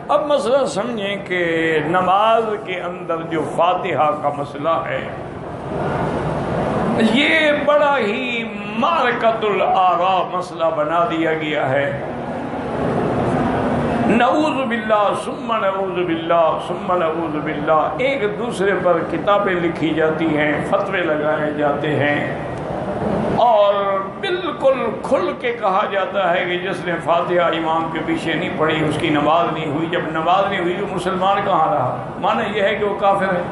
اب مسئلہ سمجھیں کہ نماز کے اندر جو فاتحہ کا مسئلہ ہے یہ بڑا ہی معرکۃ الآراء مسئلہ بنا دیا گیا ہے. نعوذ باللہ ثم نعوذ باللہ ثم نعوذ باللہ، ایک دوسرے پر کتابیں لکھی جاتی ہیں، فتوے لگائے جاتے ہیں، اور بالکل کھل کے کہا جاتا ہے کہ جس نے فاتحہ امام کے پیچھے نہیں پڑھی اس کی نماز نہیں ہوئی. جب نماز نہیں ہوئی تو مسلمان کہاں رہا؟ معنی یہ ہے کہ وہ کافر ہے.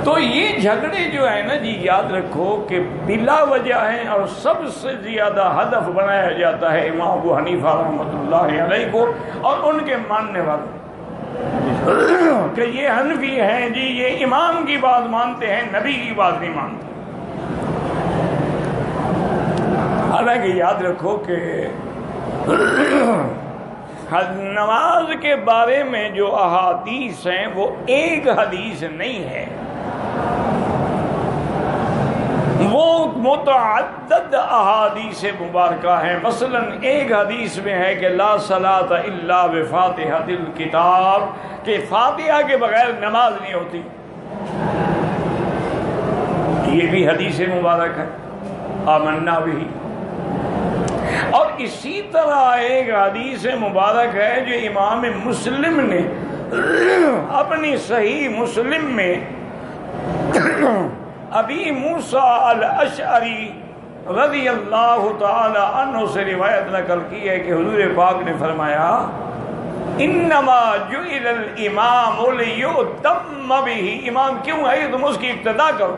تو یہ جھگڑے جو ہے نا جی، یاد رکھو کہ بلا وجہ ہیں، اور سب سے زیادہ ہدف بنایا جاتا ہے امام ابو حنیفہ رحمۃ اللہ علیہ کو اور ان کے ماننے والوں کہ یہ حنفی ہیں جی، یہ امام کی بات مانتے ہیں، نبی کی بات نہیں مانتے. حالانکہ یاد رکھو کہ نماز کے بارے میں جو احادیث ہیں وہ ایک حدیث نہیں ہے، وہ متعدد احادیث مبارکہ ہیں. مثلا ایک حدیث میں ہے کہ لا صلاۃ الا بفاتحۃ الکتاب، کہ فاتحہ کے بغیر نماز نہیں ہوتی. یہ بھی حدیث مبارک ہے، آمنا بھی. اور اسی طرح ایک حدیث مبارک ہے جو امام مسلم نے اپنی صحیح مسلم میں ابی موسیٰ الاشعری رضی اللہ تعالی عنہ سے روایت نقل کی ہے کہ حضور پاک نے فرمایا انما جعل الامام لیؤتم بہ، امام کیوں ہے؟ تم اس کی اقتداء کرو.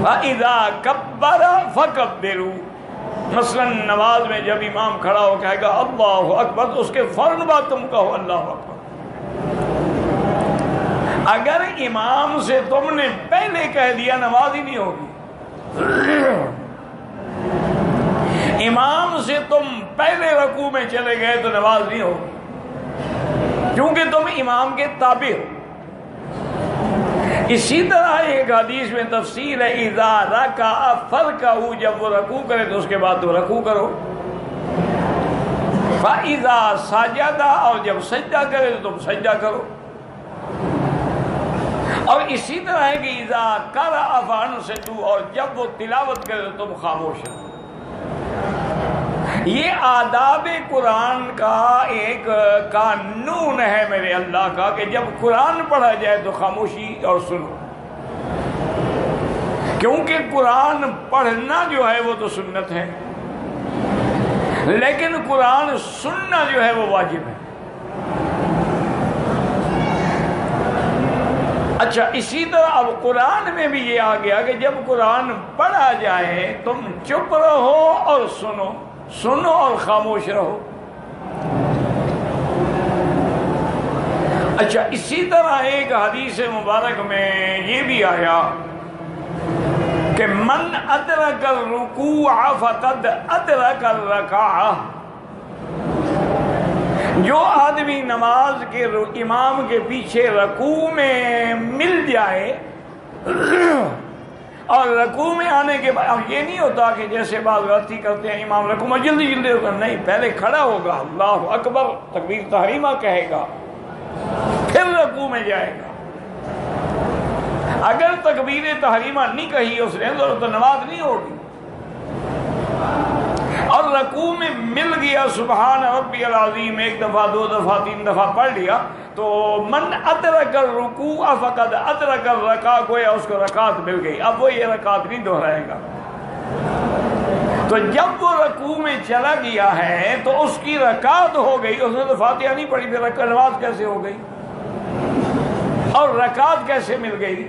وَإِذَا كَبَّرَ فَكَبِّرُوا، مثلا نماز میں جب امام کھڑا ہو کہے گا اللہ اکبر تو اس کے فوراً بعد تم کہو اللہ اکبر. اگر امام سے تم نے پہلے کہہ دیا نماز ہی نہیں ہوگی. امام سے تم پہلے رکوع میں چلے گئے تو نماز نہیں ہوگی، کیونکہ تم امام کے تابع ہو. اسی طرح ایک حدیث میں تفصیل ہے اذا رکع فرکعوا، جب وہ رکوع کرے تو اس کے بعد تو رکوع کرو. فاذا سجد، اور جب سجدہ کرے تو تم سجدہ کرو. اور اسی طرح ہے کہ اذا قرأ فانصتوا، اور جب وہ تلاوت کرے تو تم خاموش رہو. یہ آداب قرآن کا ایک قانون ہے میرے اللہ کا کہ جب قرآن پڑھا جائے تو خاموشی اور سنو، کیونکہ قرآن پڑھنا جو ہے وہ تو سنت ہے، لیکن قرآن سننا جو ہے وہ واجب ہے. اچھا، اسی طرح اب قرآن میں بھی یہ آ گیا کہ جب قرآن پڑھا جائے تم چپ رہو اور سنو، سنو اور خاموش رہو. اچھا، اسی طرح ایک حدیث مبارک میں یہ بھی آیا کہ من ادرک الرکوع فقد ادرک الرکعہ، جو آدمی نماز کے امام کے پیچھے رکوع میں مل جائے، اور رکوع میں آنے کے بعد اب یہ نہیں ہوتا کہ جیسے بعض غلطی کرتے ہیں امام رکوع میں جلدی جلدی ہوگا، نہیں، پہلے کھڑا ہوگا اللہ اکبر تکبیر تحریمہ کہے گا پھر رکوع میں جائے گا. اگر تکبیر تحریمہ نہیں کہی اس نے تو نماز نہیں ہوگی. اور رکوع میں مل گیا سبحان ربی العظیم ایک دفعہ، دو دفعہ، تین دفعہ پڑھ لیا تو من ادرک الرکوع فقد ادرک الرکعہ، گویا اس کو رکعت مل گئی. اب وہ یہ رکعت نہیں دہرائے گا. تو جب وہ رکوع میں چلا گیا ہے تو اس کی رکعت ہو گئی، اس نے تو فاتحہ نہیں پڑھی، پھر نماز کیسے ہو گئی اور رکعت کیسے مل گئی؟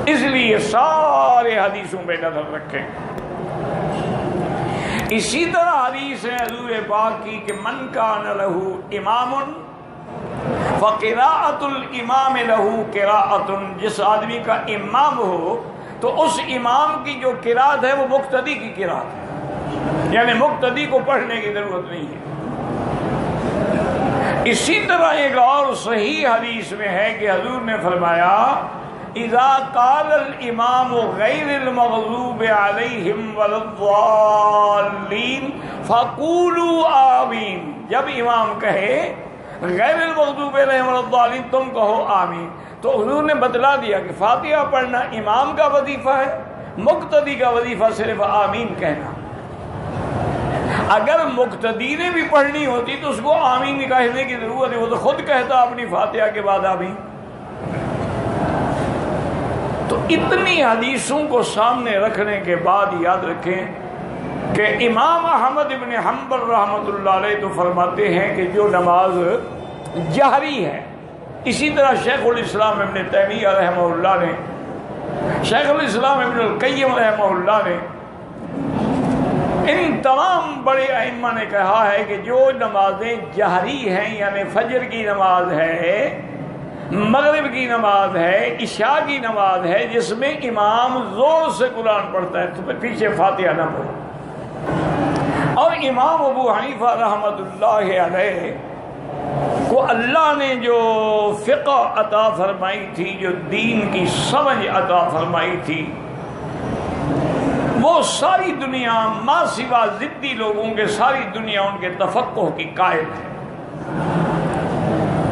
اس لیے سارے حدیثوں پہ نظر رکھیں. اسی طرح حدیث ہے حضور پاک کی کہ من کان لہ امام فقراءۃ الامام لہ قراءۃ، جس آدمی کا امام ہو تو اس امام کی جو قراءت ہے وہ مقتدی کی قراءت ہے، یعنی مقتدی کو پڑھنے کی ضرورت نہیں ہے. اسی طرح ایک اور صحیح حدیث میں ہے کہ حضور نے فرمایا اذا قال الامام غیر المغضوب علیہم ولا الضالین فَقُولُوا آمین، جب امام کہے غیر المغضوب علیہم ولا الضالین تم کہو آمین، تو حضور نے بتلا دیا کہ فاتحہ پڑھنا امام کا وظیفہ ہے، مقتدی کا وظیفہ صرف آمین کہنا۔ اگر مقتدی نے بھی پڑھنی ہوتی تو اس کو آمین کہنے کی ضرورت ہے، وہ تو خود کہتا اپنی فاتحہ کے بعد آمین۔ تو اتنی حدیثوں کو سامنے رکھنے کے بعد یاد رکھیں کہ امام احمد ابن حنبل رحمۃ اللہ علیہ تو فرماتے ہیں کہ جو نماز جہری ہے، اسی طرح شیخ الاسلام ابن تیمیہ رحمہ اللہ نے، شیخ الاسلام ابن القیم رحمہ اللہ نے، ان تمام بڑے ائمہ نے کہا ہے کہ جو نمازیں جہری ہیں، یعنی فجر کی نماز ہے، مغرب کی نماز ہے، عشاء کی نماز ہے، جس میں امام زور سے قرآن پڑھتا ہے تو پھر پیچھے فاتحہ نہ پڑھو۔ اور امام ابو حنیفہ رحمۃ اللہ علیہ کو اللہ نے جو فقہ عطا فرمائی تھی، جو دین کی سمجھ عطا فرمائی تھی، وہ ساری دنیا ما سوا ضدی لوگوں کے، ساری دنیا ان کے تفقہ کی قائل ہے۔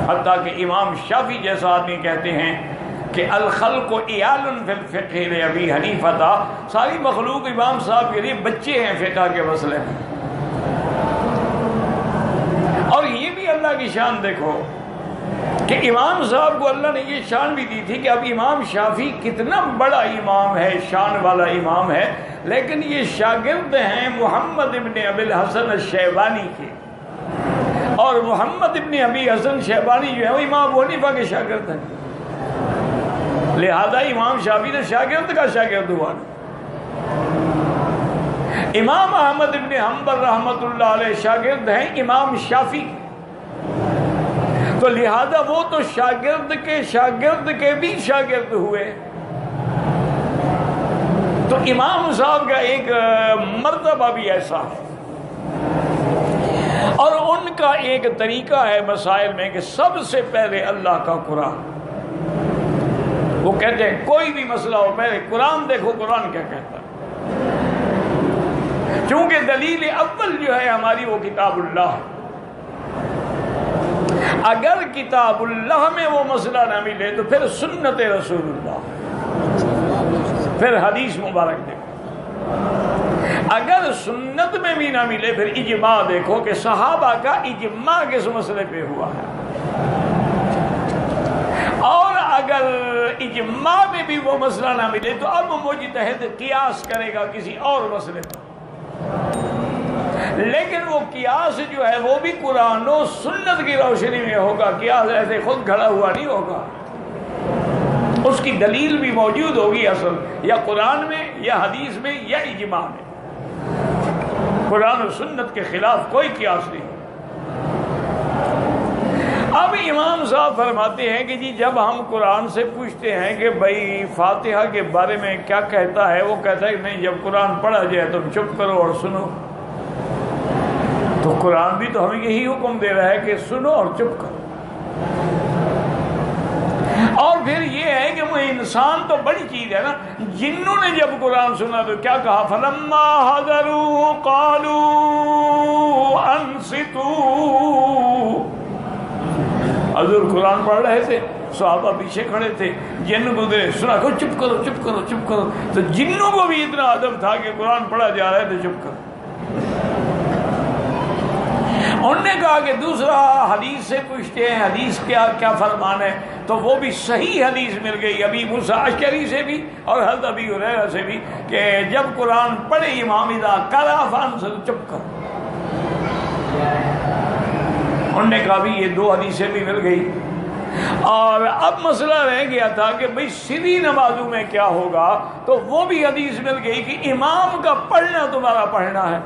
حتیٰ کہ امام شافعی جیسا آدمی کہتے ہیں کہ الخلق عیال فی الفقہ لابی حنیفہ، ساری مخلوق امام صاحب کے لیے بچے ہیں فقہ کے مسئلے میں۔ اور یہ بھی اللہ کی شان دیکھو کہ امام صاحب کو اللہ نے یہ شان بھی دی تھی کہ اب امام شافعی کتنا بڑا امام ہے، شان والا امام ہے، لیکن یہ شاگرد ہیں محمد ابن ابی الحسن الشیبانی کے، اور محمد ابن ابی حسن شیبانی جو ہے وہ امام ابو حنیفہ کے شاگرد ہیں، لہذا امام شافعی تو شاگرد کا شاگرد ہوا۔ امام احمد ابن حنبل رحمۃ اللہ علیہ شاگرد ہیں امام شافعی، تو لہذا وہ تو شاگرد کے بھی شاگرد ہوئے۔ تو امام صاحب کا ایک مرتبہ بھی ایسا ہے، اور ان کا ایک طریقہ ہے مسائل میں کہ سب سے پہلے اللہ کا قرآن، وہ کہتے ہیں کوئی بھی مسئلہ ہو پہلے قرآن دیکھو قرآن کیا کہتا ہے، چونکہ دلیل اول جو ہے ہماری وہ کتاب اللہ ہے۔ اگر کتاب اللہ میں وہ مسئلہ نہ ملے تو پھر سنت رسول اللہ، پھر حدیث مبارک دیکھو۔ اگر سنت میں بھی نہ ملے پھر اجماع دیکھو کہ صحابہ کا اجماع کس مسئلے پہ ہوا ہے، اور اگر اجماع میں بھی وہ مسئلہ نہ ملے تو اب مجتہد قیاس کرے گا کسی اور مسئلے پر، لیکن وہ قیاس جو ہے وہ بھی قرآن و سنت کی روشنی میں ہوگا، قیاس ایسے خود کھڑا ہوا نہیں ہوگا، اس کی دلیل بھی موجود ہوگی اصل یا قرآن میں یا حدیث میں یا اجماع میں۔ قرآن و سنت کے خلاف کوئی قیاس نہیں۔ اب امام صاحب فرماتے ہیں کہ جی جب ہم قرآن سے پوچھتے ہیں کہ بھائی فاتحہ کے بارے میں کیا کہتا ہے، وہ کہتا ہے کہ نہیں جب قرآن پڑھا جائے تم چپ کرو اور سنو، تو قرآن بھی تو ہمیں یہی حکم دے رہا ہے کہ سنو اور چپ کرو۔ اور پھر یہ ہے کہ وہ انسان تو بڑی چیز ہے نا، جنوں نے جب قرآن سنا تو کیا کہا، فلما حضروا قالوا انصتوا، حضور قرآن پڑھ رہے تھے، صحابہ پیچھے کھڑے تھے، جن گزرے سنا کو چپ کرو چپ کرو چپ کرو، تو جنوں کو بھی اتنا ادب تھا کہ قرآن پڑھا جا رہا ہے تو چپ کرو۔ انہوں نے کہا کہ دوسرا حدیث سے پوچھتے ہیں حدیث کیا فرمان ہے، تو وہ بھی صحیح حدیث مل گئی ابی موسیٰ اشعری سے بھی اور حضرت ابی ہریرہ سے بھی کہ جب قرآن پڑھے امام اذا قرأ فانصتوا، چپ کرو۔ انہوں نے کہا بھی یہ دو حدیثیں بھی مل گئی، اور اب مسئلہ رہ گیا تھا کہ بھئی سری نمازوں میں کیا ہوگا، تو وہ بھی حدیث مل گئی کہ امام کا پڑھنا تمہارا پڑھنا ہے۔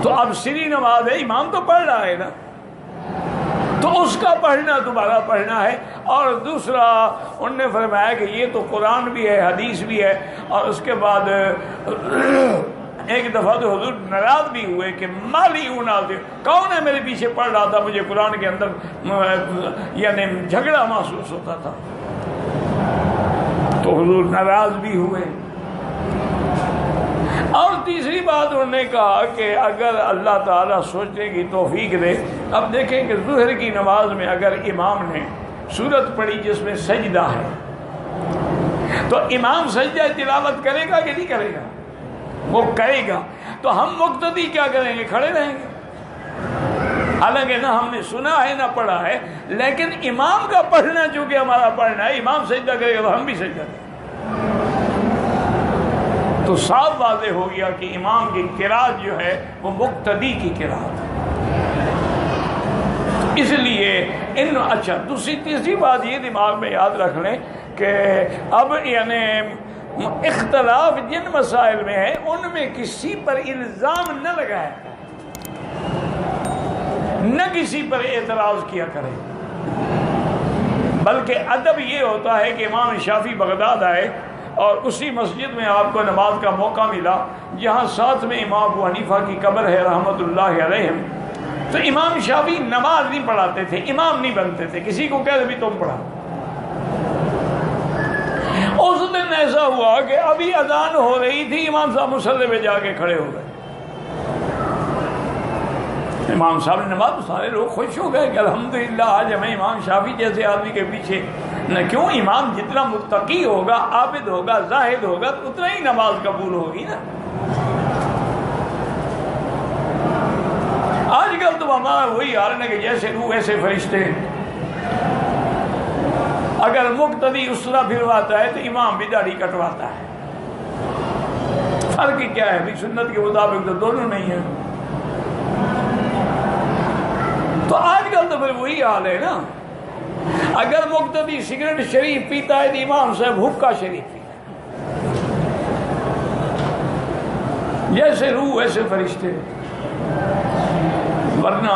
تو اب سری نماز ہے، امام تو پڑھ رہا ہے نا، تو اس کا پڑھنا تمہارا پڑھنا ہے۔ اور دوسرا انہوں نے فرمایا کہ یہ تو قرآن بھی ہے حدیث بھی ہے، اور اس کے بعد ایک دفعہ تو حضور ناراض بھی ہوئے کہ مالی اناظر، کون ہے میرے پیچھے پڑھ رہا تھا، مجھے قرآن کے اندر یعنی جھگڑا محسوس ہوتا تھا، تو حضور ناراض بھی ہوئے۔ اور تیسری بات انہوں نے کہا کہ اگر اللہ تعالیٰ سوچنے کی توفیق دے، اب دیکھیں کہ ظہر کی نماز میں اگر امام نے سورت پڑھی جس میں سجدہ ہے تو امام سجدہ تلاوت کرے گا کہ نہیں کرے گا؟ وہ کرے گا، تو ہم مقتدی کیا کریں گے؟ کھڑے رہیں گے۔ حالانکہ نہ ہم نے سنا ہے نہ پڑھا ہے، لیکن امام کا پڑھنا چونکہ ہمارا پڑھنا ہے، امام سجدہ کرے گا تو ہم بھی سجدہ کریں۔ تو صاف واضح ہو گیا کہ امام کی قرات جو ہے وہ مقتدی کی قرات ہے۔ اس لیے اچھا تیسری بات یہ دماغ میں یاد رکھ لیں کہ اب یعنی اختلاف جن مسائل میں ہے ان میں کسی پر الزام نہ لگائے، نہ کسی پر اعتراض کیا کرے، بلکہ ادب یہ ہوتا ہے کہ امام شافعی بغداد آئے اور اسی مسجد میں آپ کو نماز کا موقع ملا جہاں ساتھ میں امام ابو حنیفہ کی قبر ہے رحمۃ اللہ علیہم۔ تو امام شافعی نماز نہیں پڑھاتے تھے، امام نہیں بنتے تھے، کسی کو کہہ دے بھی تم پڑھا۔ اس دن ایسا ہوا کہ ابھی اذان ہو رہی تھی، امام صاحب مصلی پہ جا کے کھڑے ہو گئے۔ امام صاحب نے نماز، سارے لوگ خوش ہو گئے کہ الحمدللہ آج ہمیں امام شافعی جیسے آدمی کے پیچھے نہ کیوں، امام جتنا متقی ہوگا، عابد ہوگا، زاہد ہوگا تو اتنا ہی نماز قبول ہوگی نا۔ آج کل تو ہمارا وہی حال ہے کہ جیسے روح ایسے فرشتے، اگر مقتدی اس طرح پھرواتا ہے تو امام بھی داڑھی کٹواتا ہے۔ فرق کیا ہے؟ سنت کے مطابق تو دونوں نہیں ہیں۔ تو آج کل تو پھر وہی حال ہے نا، اگر مقتدی سگریٹ شریف پیتا ہے تو امام صاحب حقہ شریف پیتا ہے۔ جیسے روح ایسے فرشتے، ورنہ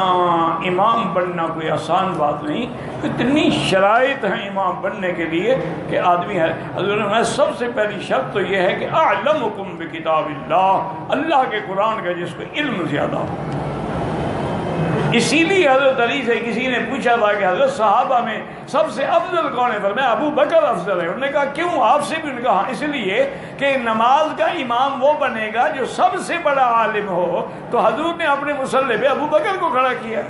امام بننا کوئی آسان بات نہیں، اتنی شرائط ہیں امام بننے کے لیے کہ آدمی ہے۔ حضور میں سب سے پہلی شرط تو یہ ہے کہ اعلمکم بکتاب اللہ، اللہ کے قرآن کا جس کو علم زیادہ ہو۔ اسی لیے حضرت علی سے کسی نے پوچھا تھا کہ حضرت صحابہ میں سب سے افضل کون ہے؟ فرمایا ابو بکر افضل ہے۔ انہوں نے کہا کیوں آپ سے بھی؟ انہوں نے کہا اس لیے کہ نماز کا امام وہ بنے گا جو سب سے بڑا عالم ہو، تو حضور نے اپنے مصلی پہ ابو بکر کو کھڑا کیا۔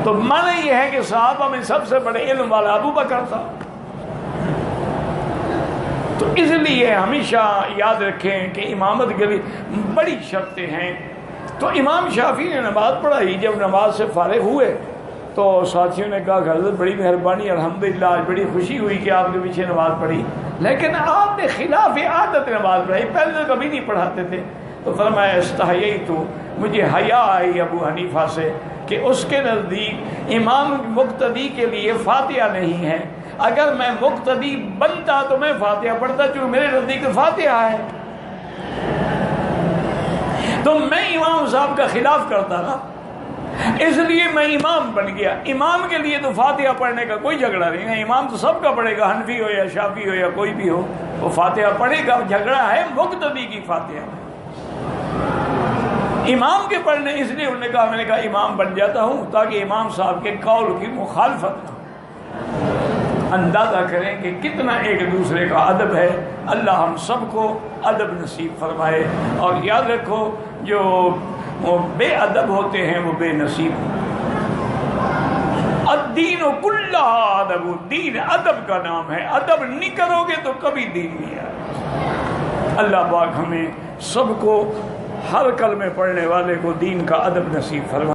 تو معنی یہ ہے کہ صحابہ میں سب سے بڑے علم والا ابو بکر تھا۔ تو اس لیے ہمیشہ یاد رکھیں کہ امامت کے لیے بڑی شرطیں ہیں۔ تو امام شافعی نے نماز پڑھائی، جب نماز سے فارغ ہوئے تو ساتھیوں نے کہا کہ حضرت بڑی مہربانی، الحمدللہ آج بڑی خوشی ہوئی کہ آپ کے پیچھے نماز پڑھی، لیکن آپ نے خلاف عادت نماز پڑھائی، پہلے تو کبھی نہیں پڑھاتے تھے۔ تو فرمایا استحییت، مجھے حیا آئی ابو حنیفہ سے کہ اس کے نزدیک امام مقتدی کے لیے فاتحہ نہیں ہے، اگر میں مقتدی بنتا تو میں فاتحہ پڑھتا، چونکہ میرے نزدیک فاتحہ ہے، تو میں امام صاحب کا خلاف کرتا نا، اس لیے میں امام بن گیا۔ امام کے لیے تو فاتحہ پڑھنے کا کوئی جھگڑا نہیں ہے، امام تو سب کا پڑھے گا، حنفی ہو یا شافعی ہو یا کوئی بھی ہو، وہ فاتحہ پڑھے گا۔ جھگڑا ہے مقتدی کی فاتحہ میں، امام کے پڑھنے۔ اس لیے انہوں نے کہا، میں نے کہا امام بن جاتا ہوں تاکہ امام صاحب کے قول کی مخالفت نہ۔ اندازہ کریں کہ کتنا ایک دوسرے کا ادب ہے۔ اللہ ہم سب کو ادب نصیب فرمائے، اور یاد رکھو جو بے ادب ہوتے ہیں وہ بے نصیب ہیں۔ الدین کلہ ادب، دین ادب کا نام ہے، ادب نہیں کرو گے تو کبھی دین نہیں آئے۔ اللہ پاک ہمیں سب کو، ہر کلمے پڑھنے والے کو دین کا ادب نصیب فرمائے۔